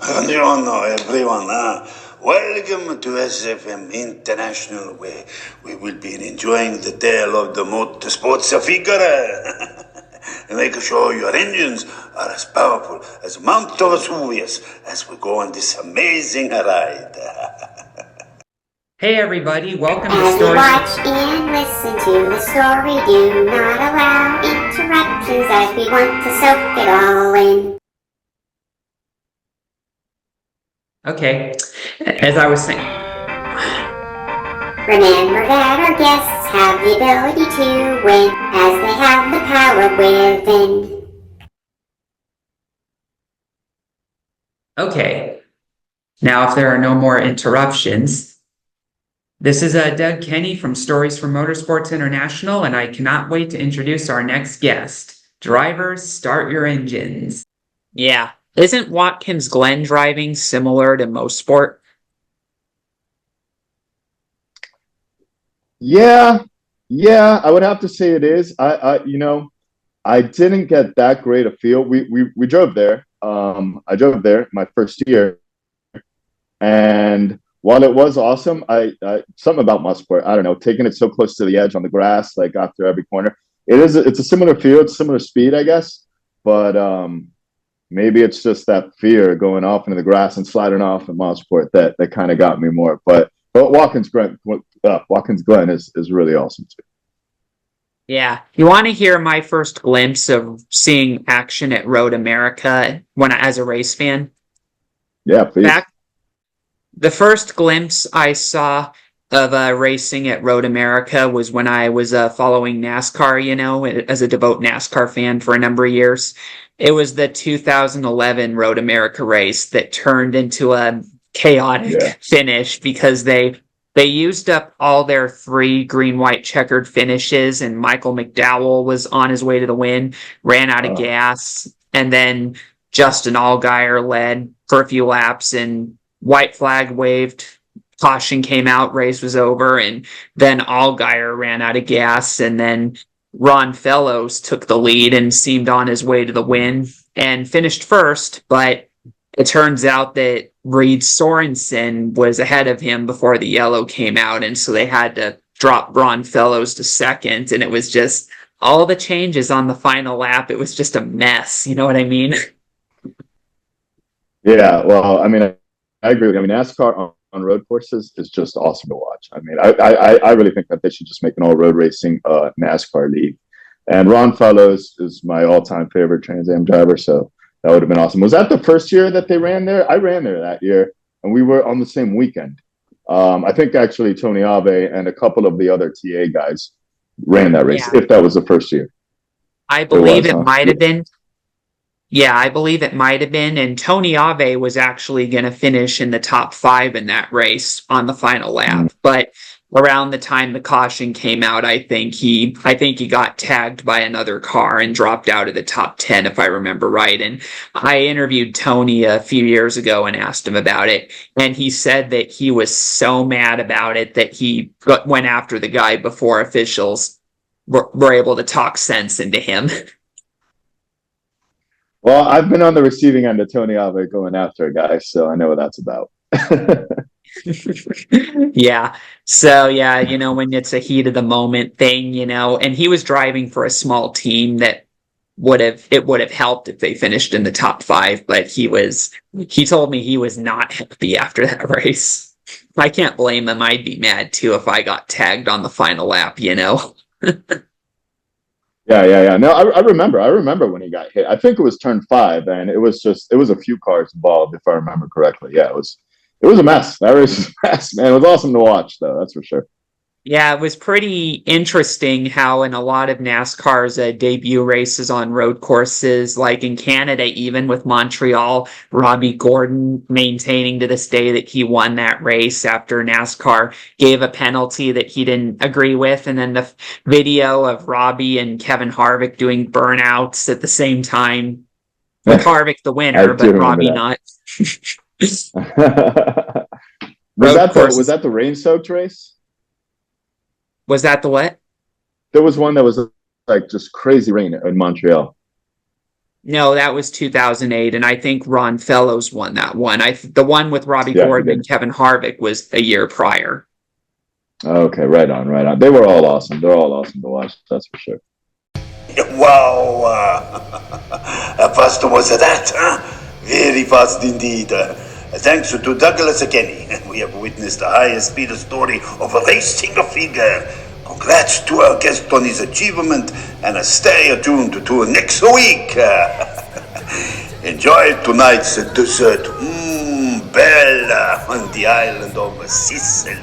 Buongiorno, everyone. Welcome to SFM International, where we will be enjoying the tale of the motorsports figure. Make sure your engines are as powerful as Mount Vesuvius as we go on this amazing ride. Hey everybody, welcome to As we Stories. watch and listen to the story, do not allow interruptions as we want to soak it all in. Okay, as I was saying. Remember that our guests have the ability to win, as they have the power within. Okay, now if there are no more interruptions, this is Doug Kenney from Stories from Motorsports International, and I cannot wait to introduce our next guest. Drivers, start your engines. Yeah, isn't Watkins Glen driving similar to Mosport? Yeah, I would have to say it is. I didn't get that great a feel. We drove there. I drove there my first year, and while it was awesome, I something about Mosport, I don't know, taking it so close to the edge on the grass, like after every corner. It's a similar feel, it's similar speed, I guess, but maybe it's just that fear going off into the grass and sliding off in Mosport that kind of got me more. But Watkins Glen is really awesome too. Yeah. You want to hear my first glimpse of seeing action at Road America as a race fan? Yeah, please. The first glimpse I saw of racing at Road America was when I was following NASCAR, as a devout NASCAR fan for a number of years. It was the 2011 Road America race that turned into a chaotic finish because they used up all their 3 green-white checkered finishes, and Michael McDowell was on his way to the win, ran out of gas, and then Justin Allgaier led for a few laps, and white flag waved, caution came out, race was over, and then Allgaier ran out of gas, and then Ron Fellows took the lead and seemed on his way to the win and finished first, but it turns out that Reed Sorensen was ahead of him before the yellow came out, and so they had to drop Ron Fellows to second, and it was just all the changes on the final lap. It was just a mess, you know what I mean? Yeah, well, I mean, I agree with you. I mean, NASCAR on road courses is just awesome to watch. I mean, I really think that they should just make an all road racing NASCAR league. And Ron Fellows is my all-time favorite Trans-Am driver, so that would have been awesome. Was that the first year that they ran there? I ran there that year, and we were on the same weekend. I think actually Tony Ave and a couple of the other TA guys ran that race, if that was the first year. I believe it might have been. Yeah, I believe it might have been. And Tony Ave was actually going to finish in the top 5 in that race on the final lap. But around the time the caution came out, I think he got tagged by another car and dropped out of the top 10, if I remember right. And I interviewed Tony a few years ago and asked him about it. And he said that he was so mad about it that he went after the guy before officials were able to talk sense into him. Well, I've been on the receiving end of Tony Ave going after a guy, so I know what that's about. Yeah. So, yeah, when it's a heat of the moment thing, and he was driving for a small team that would have helped if they finished in the top 5, but he told me he was not happy after that race. I can't blame him. I'd be mad too if I got tagged on the final lap, Yeah. No, I remember when he got hit. I think it was turn 5, and it was a few cars involved, if I remember correctly. Yeah, it was a mess. That race was a mess, man. It was awesome to watch, though. That's for sure. Yeah, it was pretty interesting how in a lot of NASCAR's debut races on road courses, like in Canada, even with Montreal, Robbie Gordon maintaining to this day that he won that race after NASCAR gave a penalty that he didn't agree with. And then the video of Robbie and Kevin Harvick doing burnouts at the same time, with Harvick the winner, but Robbie not. Was that the rain-soaked race? Was that the what? There was one that was like just crazy rain in Montreal. No, that was 2008, and I think Ron Fellows won that one. The one with Robbie Yeah, he Gordon did. and Kevin Harvick was a year prior. Okay, right on, right on. They were all awesome. They're all awesome to watch. That's for sure. Wow, how fast was that, huh? Very fast indeed. Thanks to Douglas Kenney, we have witnessed the highest speed story of a racing figure. Congrats to our guest on his achievement, and stay tuned to next week. Enjoy tonight's dessert, Bella, on the island of Sicily.